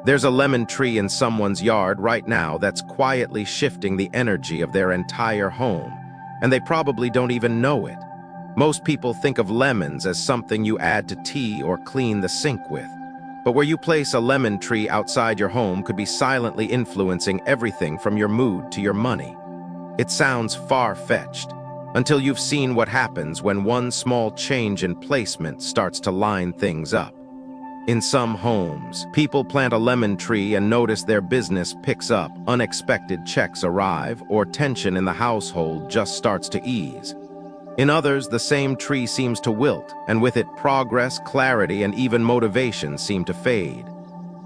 There's a lemon tree in someone's yard right now that's quietly shifting the energy of their entire home, and they probably don't even know it. Most people think of lemons as something you add to tea or clean the sink with. But where you place a lemon tree outside your home could be silently influencing everything from your mood to your money. It sounds far-fetched, until you've seen what happens when one small change in placement starts to line things up. In some homes, people plant a lemon tree and notice their business picks up, unexpected checks arrive, or tension in the household just starts to ease. In others, the same tree seems to wilt, and with it, progress, clarity, and even motivation seem to fade.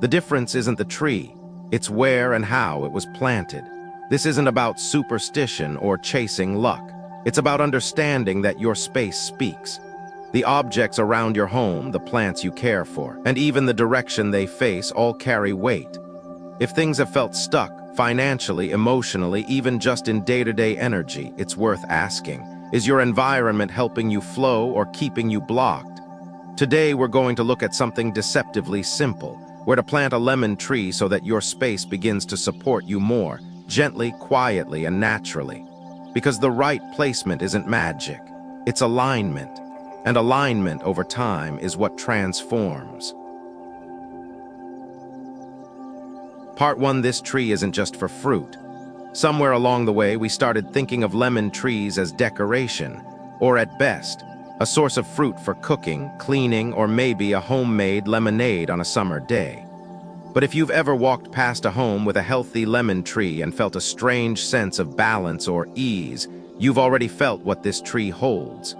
The difference isn't the tree, it's where and how it was planted. This isn't about superstition or chasing luck. It's about understanding that your space speaks. The objects around your home, the plants you care for, and even the direction they face all carry weight. If things have felt stuck, financially, emotionally, even just in day-to-day energy, it's worth asking. Is your environment helping you flow or keeping you blocked? Today, we're going to look at something deceptively simple, where to plant a lemon tree so that your space begins to support you more, gently, quietly, and naturally. Because the right placement isn't magic, it's alignment. And alignment over time is what transforms. Part 1, this tree isn't just for fruit. Somewhere along the way, we started thinking of lemon trees as decoration, or at best, a source of fruit for cooking, cleaning, or maybe a homemade lemonade on a summer day. But if you've ever walked past a home with a healthy lemon tree and felt a strange sense of balance or ease, you've already felt what this tree holds.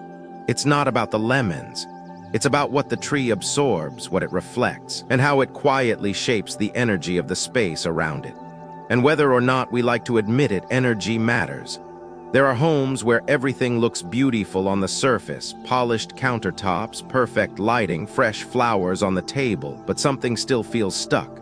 It's not about the lemons. It's about what the tree absorbs, what it reflects, and how it quietly shapes the energy of the space around it. And whether or not we like to admit it, energy matters. There are homes where everything looks beautiful on the surface, polished countertops, perfect lighting, fresh flowers on the table, but something still feels stuck.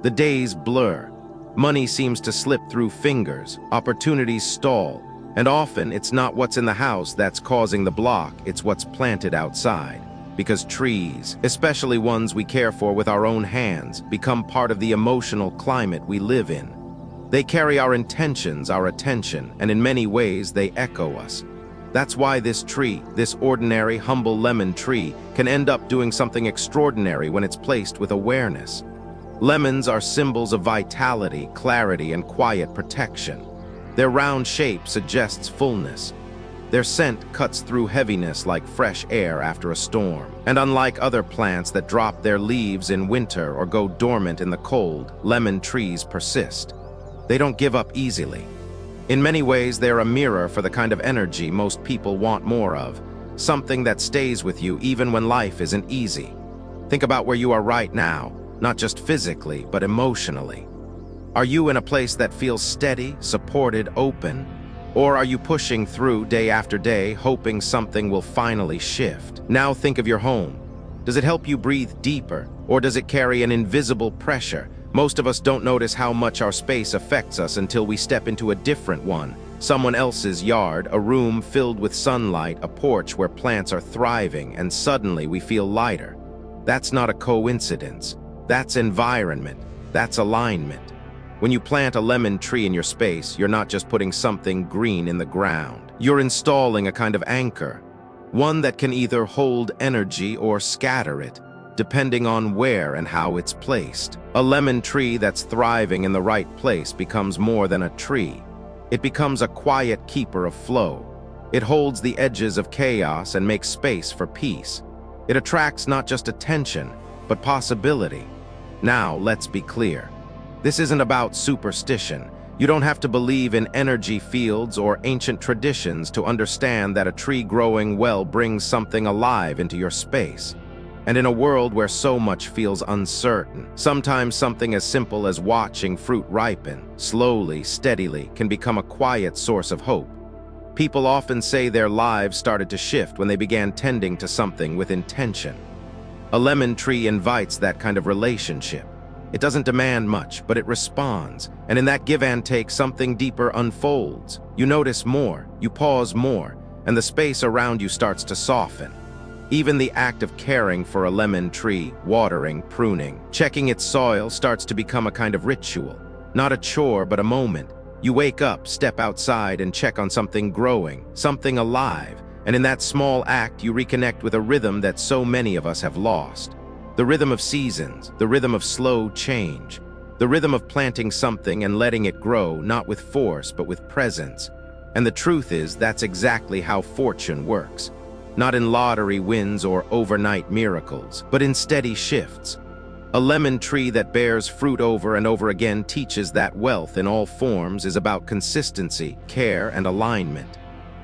The days blur. Money seems to slip through fingers, opportunities stall, and often it's not what's in the house that's causing the block, it's what's planted outside. Because trees, especially ones we care for with our own hands, become part of the emotional climate we live in. They carry our intentions, our attention, and in many ways they echo us. That's why this tree, this ordinary, humble lemon tree, can end up doing something extraordinary when it's placed with awareness. Lemons are symbols of vitality, clarity, and quiet protection. Their round shape suggests fullness. Their scent cuts through heaviness like fresh air after a storm. And unlike other plants that drop their leaves in winter or go dormant in the cold, lemon trees persist. They don't give up easily. In many ways, they're a mirror for the kind of energy most people want more of, something that stays with you even when life isn't easy. Think about where you are right now, not just physically, but emotionally. Are you in a place that feels steady, supported, open? Or are you pushing through day after day, hoping something will finally shift? Now think of your home. Does it help you breathe deeper, or does it carry an invisible pressure? Most of us don't notice how much our space affects us until we step into a different one. Someone else's yard, a room filled with sunlight, a porch where plants are thriving, and suddenly we feel lighter. That's not a coincidence. That's environment. That's alignment. When you plant a lemon tree in your space, you're not just putting something green in the ground. You're installing a kind of anchor, one that can either hold energy or scatter it, depending on where and how it's placed. A lemon tree that's thriving in the right place becomes more than a tree. It becomes a quiet keeper of flow. It holds the edges of chaos and makes space for peace. It attracts not just attention, but possibility. Now, let's be clear. This isn't about superstition. You don't have to believe in energy fields or ancient traditions to understand that a tree growing well brings something alive into your space. And in a world where so much feels uncertain, sometimes something as simple as watching fruit ripen, slowly, steadily, can become a quiet source of hope. People often say their lives started to shift when they began tending to something with intention. A lemon tree invites that kind of relationship. It doesn't demand much, but it responds, and in that give and take, something deeper unfolds. You notice more, you pause more, and the space around you starts to soften. Even the act of caring for a lemon tree, watering, pruning, checking its soil starts to become a kind of ritual. Not a chore, but a moment. You wake up, step outside, and check on something growing, something alive. And in that small act, you reconnect with a rhythm that so many of us have lost. The rhythm of seasons, the rhythm of slow change, the rhythm of planting something and letting it grow, not with force, but with presence. And the truth is, that's exactly how fortune works. Not in lottery wins or overnight miracles, but in steady shifts. A lemon tree that bears fruit over and over again teaches that wealth in all forms is about consistency, care, and alignment.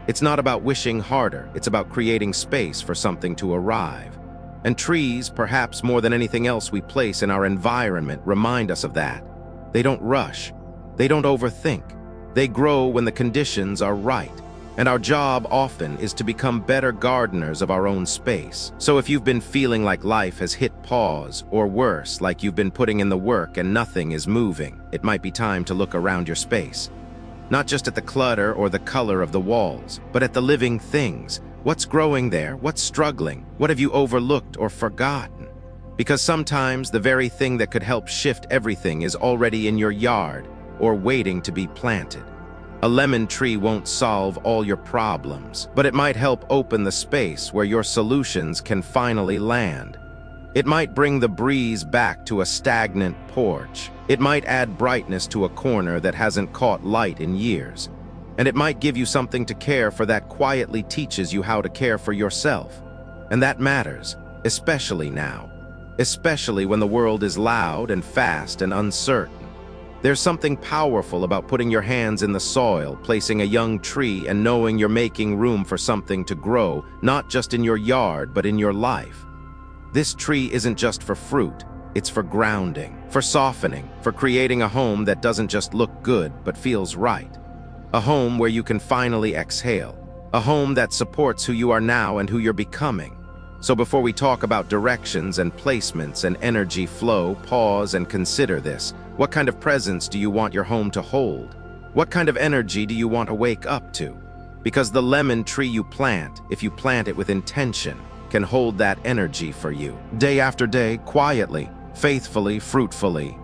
It's not about wishing harder, it's about creating space for something to arrive. And trees, perhaps more than anything else we place in our environment, remind us of that. They don't rush. They don't overthink. They grow when the conditions are right. And our job often is to become better gardeners of our own space. So if you've been feeling like life has hit pause, or worse, like you've been putting in the work and nothing is moving, it might be time to look around your space. Not just at the clutter or the color of the walls, but at the living things. What's growing there? What's struggling? What have you overlooked or forgotten? Because sometimes the very thing that could help shift everything is already in your yard or waiting to be planted. A lemon tree won't solve all your problems, but it might help open the space where your solutions can finally land. It might bring the breeze back to a stagnant porch. It might add brightness to a corner that hasn't caught light in years. And it might give you something to care for that quietly teaches you how to care for yourself. And that matters, especially now. Especially when the world is loud and fast and uncertain. There's something powerful about putting your hands in the soil, placing a young tree, and knowing you're making room for something to grow, not just in your yard, but in your life. This tree isn't just for fruit, it's for grounding, for softening, for creating a home that doesn't just look good, but feels right. A home where you can finally exhale. A home that supports who you are now and who you're becoming. So before we talk about directions and placements and energy flow, pause and consider this. What kind of presence do you want your home to hold? What kind of energy do you want to wake up to? Because the lemon tree you plant, if you plant it with intention, can hold that energy for you. Day after day, quietly, faithfully, fruitfully.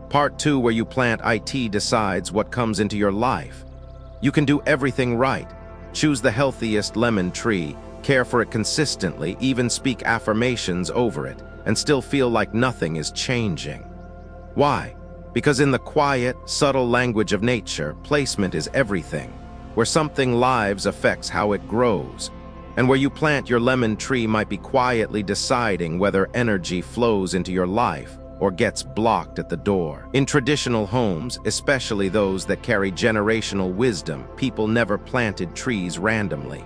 Part 2, where you plant IT, decides what comes into your life. You can do everything right. Choose the healthiest lemon tree, care for it consistently, even speak affirmations over it, and still feel like nothing is changing. Why? Because in the quiet, subtle language of nature, placement is everything. Where something lives affects how it grows. And where you plant your lemon tree might be quietly deciding whether energy flows into your life or gets blocked at the door. In traditional homes, especially those that carry generational wisdom, people never planted trees randomly.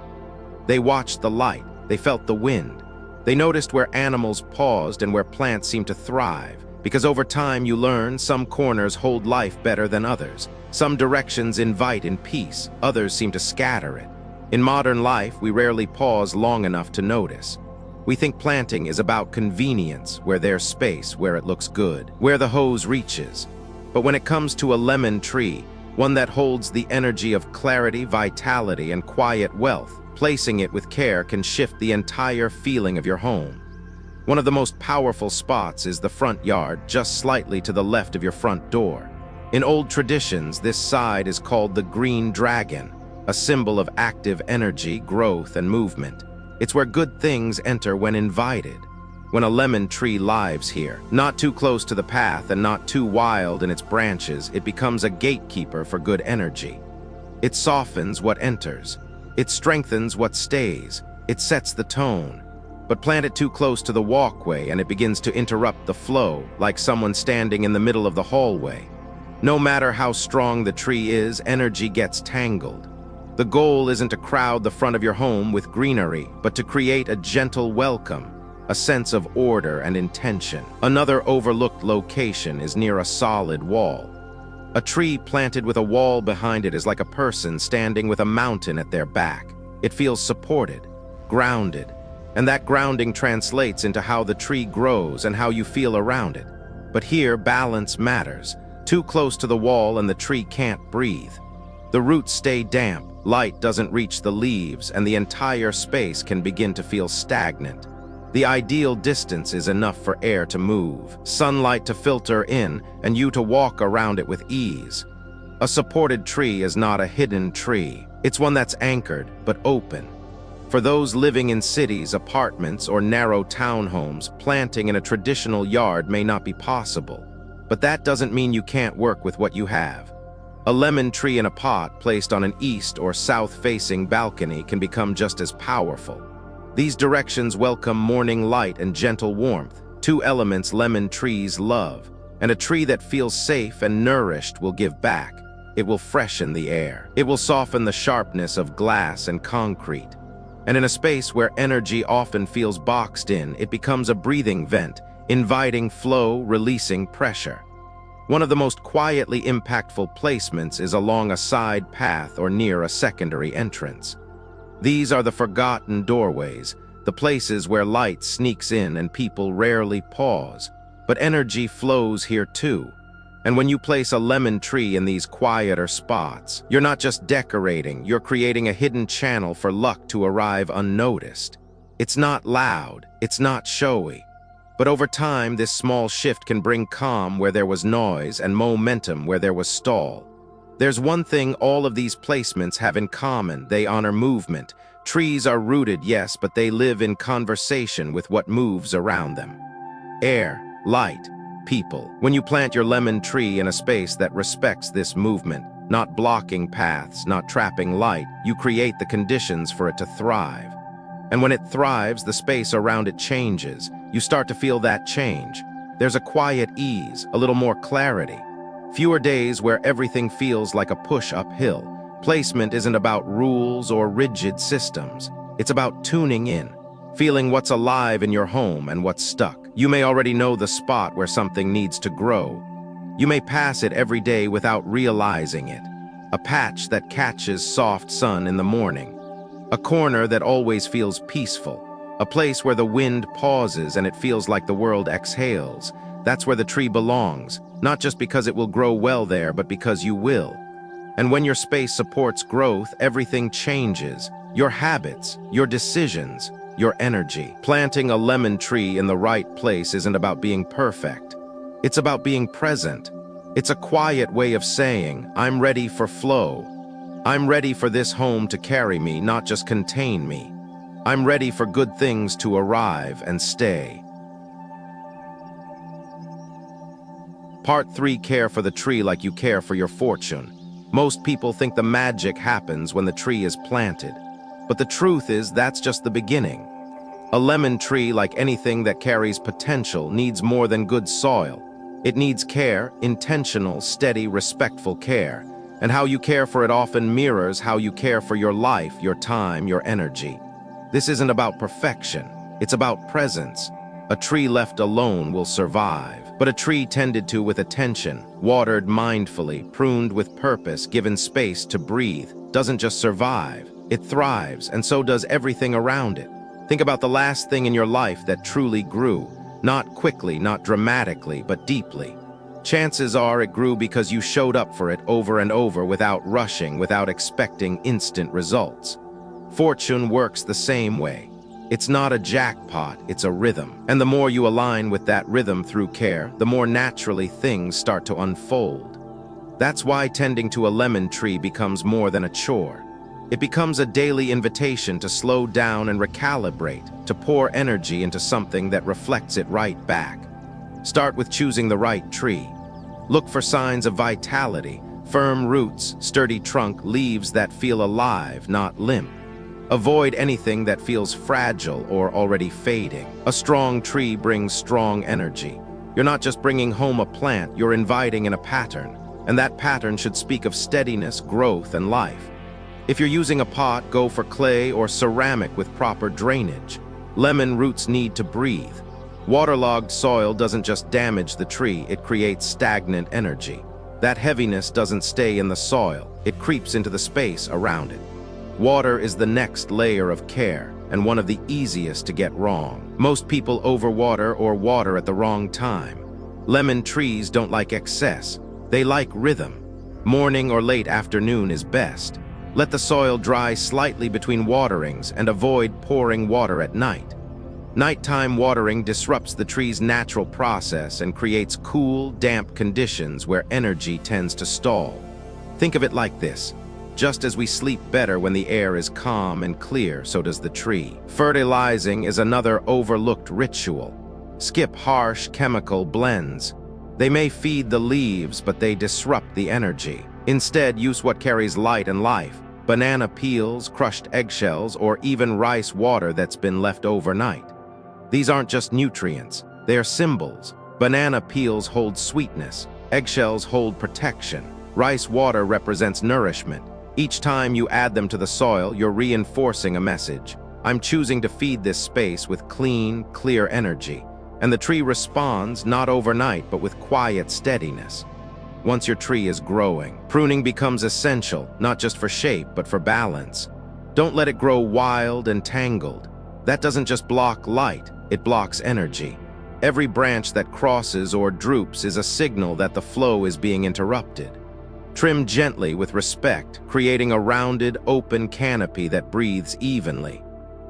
They watched the light, they felt the wind. They noticed where animals paused and where plants seemed to thrive. Because over time you learn some corners hold life better than others. Some directions invite in peace, others seem to scatter it. In modern life, we rarely pause long enough to notice. We think planting is about convenience, where there's space, where it looks good, where the hose reaches. But when it comes to a lemon tree, one that holds the energy of clarity, vitality, and quiet wealth, placing it with care can shift the entire feeling of your home. One of the most powerful spots is the front yard, just slightly to the left of your front door. In old traditions, this side is called the green dragon, a symbol of active energy, growth, and movement. It's where good things enter when invited. When a lemon tree lives here, not too close to the path and not too wild in its branches, it becomes a gatekeeper for good energy. It softens what enters. It strengthens what stays. It sets the tone. But plant it too close to the walkway and it begins to interrupt the flow, like someone standing in the middle of the hallway. No matter how strong the tree is, energy gets tangled. The goal isn't to crowd the front of your home with greenery, but to create a gentle welcome, a sense of order and intention. Another overlooked location is near a solid wall. A tree planted with a wall behind it is like a person standing with a mountain at their back. It feels supported, grounded, and that grounding translates into how the tree grows and how you feel around it. But here, balance matters. Too close to the wall and the tree can't breathe. The roots stay damp, Light doesn't reach the leaves, and the entire space can begin to feel stagnant. The ideal distance is enough for air to move, sunlight to filter in, and you to walk around it with ease. A supported tree is not a hidden tree. It's one that's anchored, but open. For those living in cities, apartments, or narrow townhomes, planting in a traditional yard may not be possible. But that doesn't mean you can't work with what you have. A lemon tree in a pot placed on an east or south-facing balcony can become just as powerful. These directions welcome morning light and gentle warmth, two elements lemon trees love. And a tree that feels safe and nourished will give back. It will freshen the air. It will soften the sharpness of glass and concrete. And in a space where energy often feels boxed in, it becomes a breathing vent, inviting flow, releasing pressure. One of the most quietly impactful placements is along a side path or near a secondary entrance. These are the forgotten doorways, the places where light sneaks in and people rarely pause. But energy flows here too. And when you place a lemon tree in these quieter spots, you're not just decorating, you're creating a hidden channel for luck to arrive unnoticed. It's not loud, it's not showy. But over time, this small shift can bring calm where there was noise and momentum where there was stall. There's one thing all of these placements have in common: they honor movement. Trees are rooted, yes, but they live in conversation with what moves around them. Air, light, people. When you plant your lemon tree in a space that respects this movement, not blocking paths, not trapping light, you create the conditions for it to thrive. And when it thrives, the space around it changes. You start to feel that change. There's a quiet ease, a little more clarity. Fewer days where everything feels like a push uphill. Placement isn't about rules or rigid systems. It's about tuning in, feeling what's alive in your home and what's stuck. You may already know the spot where something needs to grow. You may pass it every day without realizing it. A patch that catches soft sun in the morning. A corner that always feels peaceful. A place where the wind pauses and it feels like the world exhales. That's where the tree belongs, not just because it will grow well there, but because you will. And when your space supports growth, everything changes. Your habits, your decisions, your energy. Planting a lemon tree in the right place isn't about being perfect. It's about being present. It's a quiet way of saying, I'm ready for flow. I'm ready for this home to carry me, not just contain me. I'm ready for good things to arrive and stay. Part 3. Care for the tree like you care for your fortune. Most people think the magic happens when the tree is planted. But the truth is that's just the beginning. A lemon tree, like anything that carries potential, needs more than good soil. It needs care, intentional, steady, respectful care. And how you care for it often mirrors how you care for your life, your time, your energy. This isn't about perfection. It's about presence. A tree left alone will survive. But a tree tended to with attention, watered mindfully, pruned with purpose, given space to breathe, doesn't just survive. It thrives, and so does everything around it. Think about the last thing in your life that truly grew. Not quickly, not dramatically, but deeply. Chances are it grew because you showed up for it over and over without rushing, without expecting instant results. Fortune works the same way. It's not a jackpot, it's a rhythm. And the more you align with that rhythm through care, the more naturally things start to unfold. That's why tending to a lemon tree becomes more than a chore. It becomes a daily invitation to slow down and recalibrate, to pour energy into something that reflects it right back. Start with choosing the right tree. Look for signs of vitality, firm roots, sturdy trunk, leaves that feel alive, not limp. Avoid anything that feels fragile or already fading. A strong tree brings strong energy. You're not just bringing home a plant, you're inviting in a pattern. And that pattern should speak of steadiness, growth, and life. If you're using a pot, go for clay or ceramic with proper drainage. Lemon roots need to breathe. Waterlogged soil doesn't just damage the tree, it creates stagnant energy. That heaviness doesn't stay in the soil, it creeps into the space around it. Water is the next layer of care, and one of the easiest to get wrong. Most people overwater or water at the wrong time. Lemon trees don't like excess, they like rhythm. Morning or late afternoon is best. Let the soil dry slightly between waterings and avoid pouring water at night. Nighttime watering disrupts the tree's natural process and creates cool, damp conditions where energy tends to stall. Think of it like this. Just as we sleep better when the air is calm and clear, so does the tree. Fertilizing is another overlooked ritual. Skip harsh chemical blends. They may feed the leaves, but they disrupt the energy. Instead, use what carries light and life. Banana peels, crushed eggshells, or even rice water that's been left overnight. These aren't just nutrients, they are symbols. Banana peels hold sweetness, eggshells hold protection, rice water represents nourishment. Each time you add them to the soil, you're reinforcing a message. I'm choosing to feed this space with clean, clear energy. And the tree responds not overnight, but with quiet steadiness. Once your tree is growing, pruning becomes essential, not just for shape, but for balance. Don't let it grow wild and tangled. That doesn't just block light, it blocks energy. Every branch that crosses or droops is a signal that the flow is being interrupted. Trim gently with respect, creating a rounded, open canopy that breathes evenly.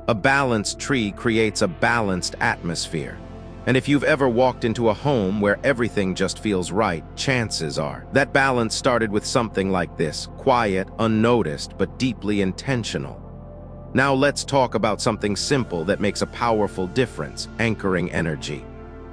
A balanced tree creates a balanced atmosphere. And if you've ever walked into a home where everything just feels right, chances are that balance started with something like this, quiet, unnoticed, but deeply intentional. Now let's talk about something simple that makes a powerful difference, anchoring energy.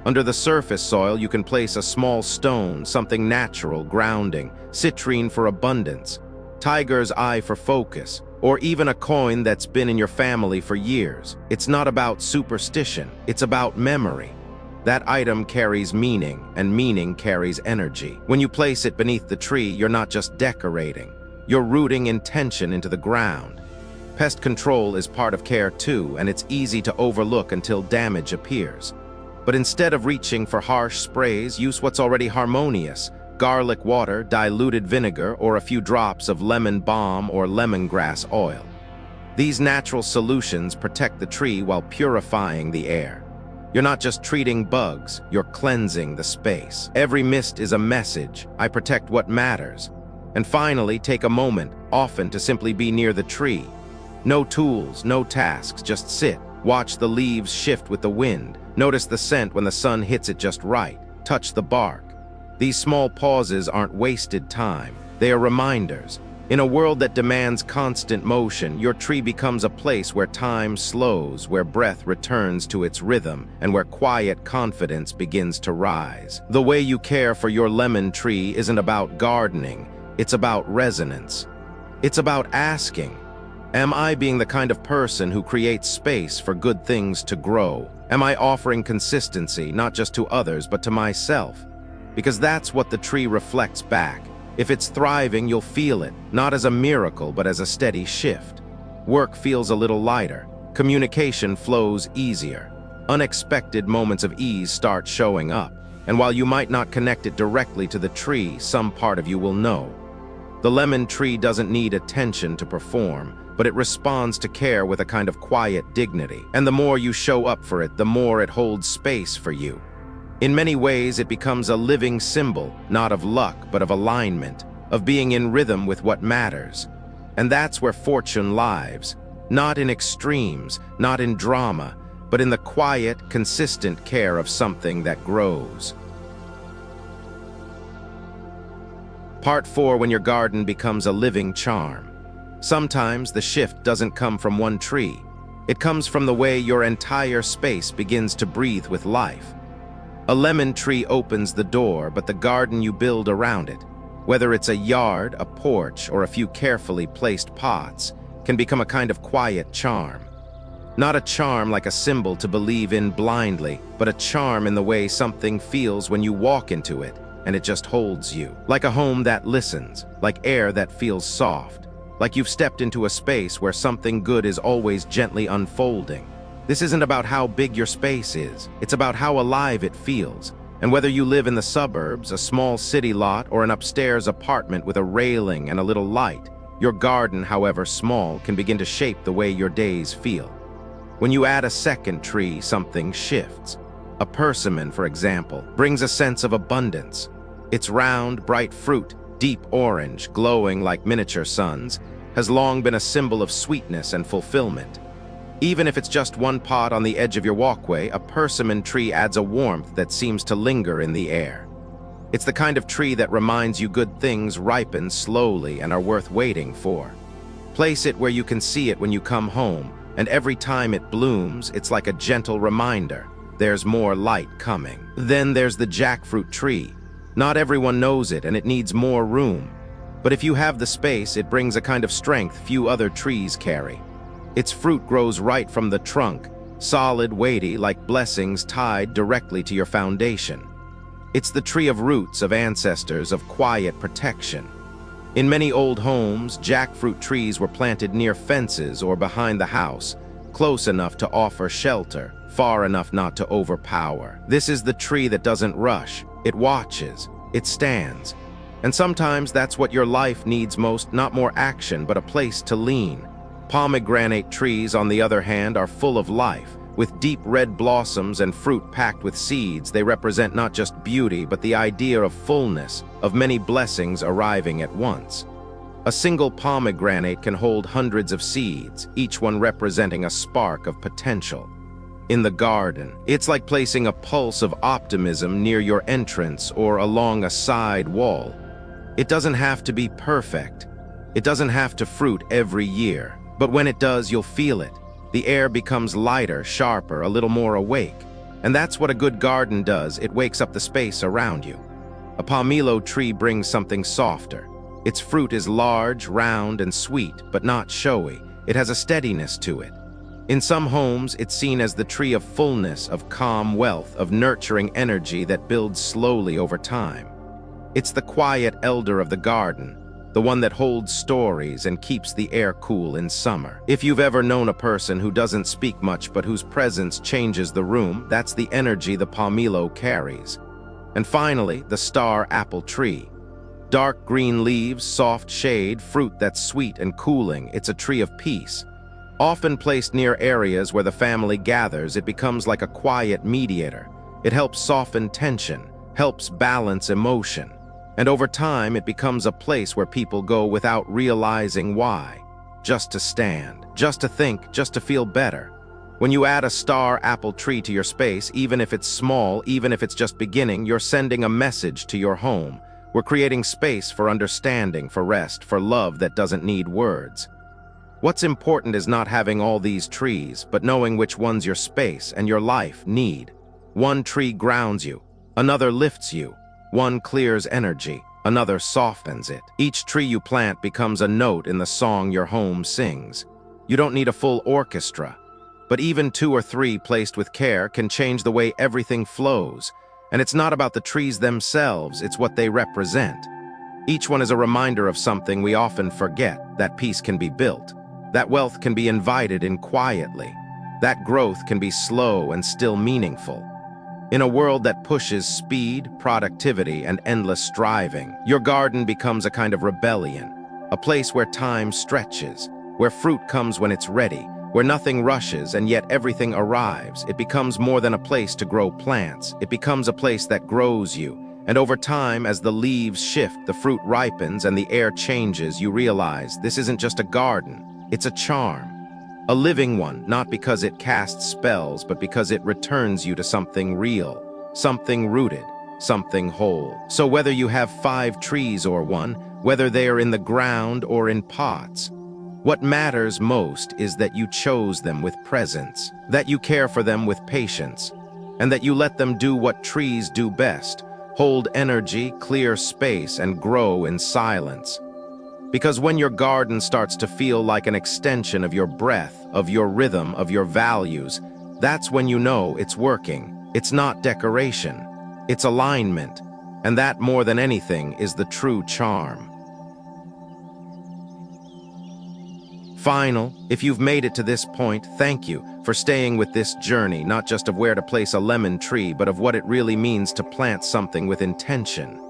Under the surface soil, you can place a small stone, something natural, grounding, citrine for abundance, tiger's eye for focus, or even a coin that's been in your family for years. It's not about superstition, it's about memory. That item carries meaning, and meaning carries energy. When you place it beneath the tree, you're not just decorating, you're rooting intention into the ground. Pest control is part of care too, and it's easy to overlook until damage appears. But instead of reaching for harsh sprays, use what's already harmonious: garlic water, diluted vinegar, or a few drops of lemon balm or lemongrass oil. These natural solutions protect the tree while purifying the air. You're not just treating bugs, you're cleansing the space. Every mist is a message. I protect what matters. And finally, take a moment, often to simply be near the tree. No tools, no tasks, just sit. Watch the leaves shift with the wind. Notice the scent when the sun hits it just right. Touch the bark. These small pauses aren't wasted time. They are reminders. In a world that demands constant motion, your tree becomes a place where time slows, where breath returns to its rhythm, and where quiet confidence begins to rise. The way you care for your lemon tree isn't about gardening. It's about resonance. It's about asking, am I being the kind of person who creates space for good things to grow? Am I offering consistency, not just to others, but to myself? Because that's what the tree reflects back. If it's thriving, you'll feel it, not as a miracle, but as a steady shift. Work feels a little lighter. Communication flows easier. Unexpected moments of ease start showing up. And while you might not connect it directly to the tree, some part of you will know. The lemon tree doesn't need attention to perform, but it responds to care with a kind of quiet dignity. And the more you show up for it, the more it holds space for you. In many ways, it becomes a living symbol, not of luck, but of alignment, of being in rhythm with what matters. And that's where fortune lives, not in extremes, not in drama, but in the quiet, consistent care of something that grows. Part 4: when your garden becomes a living charm. Sometimes the shift doesn't come from one tree. It comes from the way your entire space begins to breathe with life. A lemon tree opens the door, but the garden you build around it, whether it's a yard, a porch, or a few carefully placed pots, can become a kind of quiet charm. Not a charm like a symbol to believe in blindly, but a charm in the way something feels when you walk into it, and it just holds you. Like a home that listens, like air that feels soft, like you've stepped into a space where something good is always gently unfolding. This isn't about how big your space is, it's about how alive it feels. And whether you live in the suburbs, a small city lot, or an upstairs apartment with a railing and a little light, your garden, however small, can begin to shape the way your days feel. When you add a second tree, something shifts. A persimmon, for example, brings a sense of abundance. Its round, bright fruit, deep orange, glowing like miniature suns, has long been a symbol of sweetness and fulfillment. Even if it's just one pot on the edge of your walkway, a persimmon tree adds a warmth that seems to linger in the air. It's the kind of tree that reminds you good things ripen slowly and are worth waiting for. Place it where you can see it when you come home, and every time it blooms, it's like a gentle reminder there's more light coming. Then there's the jackfruit tree. Not everyone knows it, and it needs more room. But if you have the space, it brings a kind of strength few other trees carry. Its fruit grows right from the trunk, solid, weighty, like blessings tied directly to your foundation. It's the tree of roots, of ancestors, of quiet protection. In many old homes, jackfruit trees were planted near fences or behind the house, close enough to offer shelter, far enough not to overpower. This is the tree that doesn't rush. It watches. It stands. And sometimes that's what your life needs most, not more action, but a place to lean. Pomegranate trees, on the other hand, are full of life. With deep red blossoms and fruit packed with seeds, they represent not just beauty, but the idea of fullness, of many blessings arriving at once. A single pomegranate can hold hundreds of seeds, each one representing a spark of potential. In the garden, it's like placing a pulse of optimism near your entrance or along a side wall. It doesn't have to be perfect. It doesn't have to fruit every year. But when it does, you'll feel it. The air becomes lighter, sharper, a little more awake. And that's what a good garden does. It wakes up the space around you. A pomelo tree brings something softer. Its fruit is large, round, and sweet, but not showy. It has a steadiness to it. In some homes, it's seen as the tree of fullness, of calm wealth, of nurturing energy that builds slowly over time. It's the quiet elder of the garden, the one that holds stories and keeps the air cool in summer. If you've ever known a person who doesn't speak much but whose presence changes the room, that's the energy the pomelo carries. And finally, the star apple tree. Dark green leaves, soft shade, fruit that's sweet and cooling. It's a tree of peace. Often placed near areas where the family gathers, it becomes like a quiet mediator. It helps soften tension, helps balance emotion. And over time, it becomes a place where people go without realizing why. Just to stand, just to think, just to feel better. When you add a star apple tree to your space, even if it's small, even if it's just beginning, you're sending a message to your home. We're creating space for understanding, for rest, for love that doesn't need words. What's important is not having all these trees, but knowing which ones your space and your life need. One tree grounds you, another lifts you. One clears energy, another softens it. Each tree you plant becomes a note in the song your home sings. You don't need a full orchestra, but even 2 or 3 placed with care can change the way everything flows. And it's not about the trees themselves, it's what they represent. Each one is a reminder of something we often forget, that peace can be built, that wealth can be invited in quietly, that growth can be slow and still meaningful. In a world that pushes speed, productivity, and endless striving, your garden becomes a kind of rebellion, a place where time stretches, where fruit comes when it's ready, where nothing rushes and yet everything arrives. It becomes more than a place to grow plants. It becomes a place that grows you. And over time, as the leaves shift, the fruit ripens, and the air changes, you realize this isn't just a garden, it's a charm. A living one, not because it casts spells, but because it returns you to something real, something rooted, something whole. So whether you have 5 trees or one, whether they are in the ground or in pots, what matters most is that you chose them with presence, that you care for them with patience, and that you let them do what trees do best, hold energy, clear space, and grow in silence. Because when your garden starts to feel like an extension of your breath, of your rhythm, of your values, that's when you know it's working. It's not decoration, it's alignment. And that, more than anything, is the true charm. If you've made it to this point, thank you for staying with this journey, not just of where to place a lemon tree, but of what it really means to plant something with intention.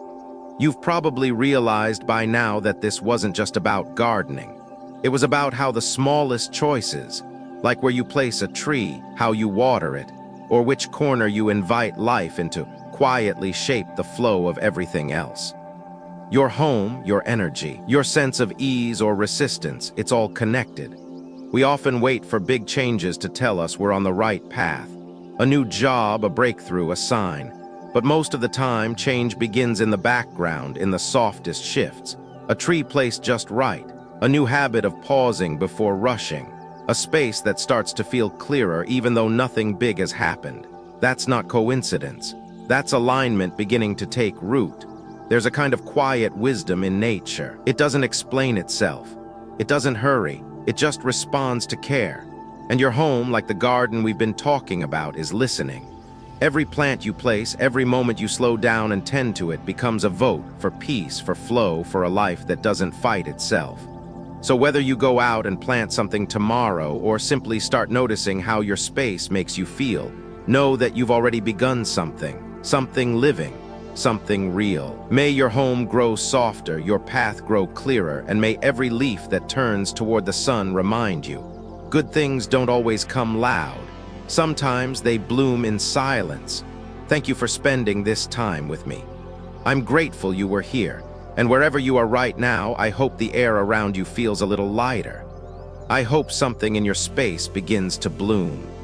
You've probably realized by now that this wasn't just about gardening. It was about how the smallest choices, like where you place a tree, how you water it, or which corner you invite life into, quietly shape the flow of everything else. Your home, your energy, your sense of ease or resistance, it's all connected. We often wait for big changes to tell us we're on the right path. A new job, a breakthrough, a sign. But most of the time, change begins in the background, in the softest shifts. A tree placed just right, a new habit of pausing before rushing, a space that starts to feel clearer even though nothing big has happened. That's not coincidence. That's alignment beginning to take root. There's a kind of quiet wisdom in nature. It doesn't explain itself. It doesn't hurry. It just responds to care. And your home, like the garden we've been talking about, is listening. Every plant you place, every moment you slow down and tend to it becomes a vote for peace, for flow, for a life that doesn't fight itself. So whether you go out and plant something tomorrow or simply start noticing how your space makes you feel, know that you've already begun something living, something real. May your home grow softer, your path grow clearer, and may every leaf that turns toward the sun remind you, good things don't always come loud. Sometimes they bloom in silence. Thank you for spending this time with me. I'm grateful you were here, and wherever you are right now, I hope the air around you feels a little lighter. I hope something in your space begins to bloom.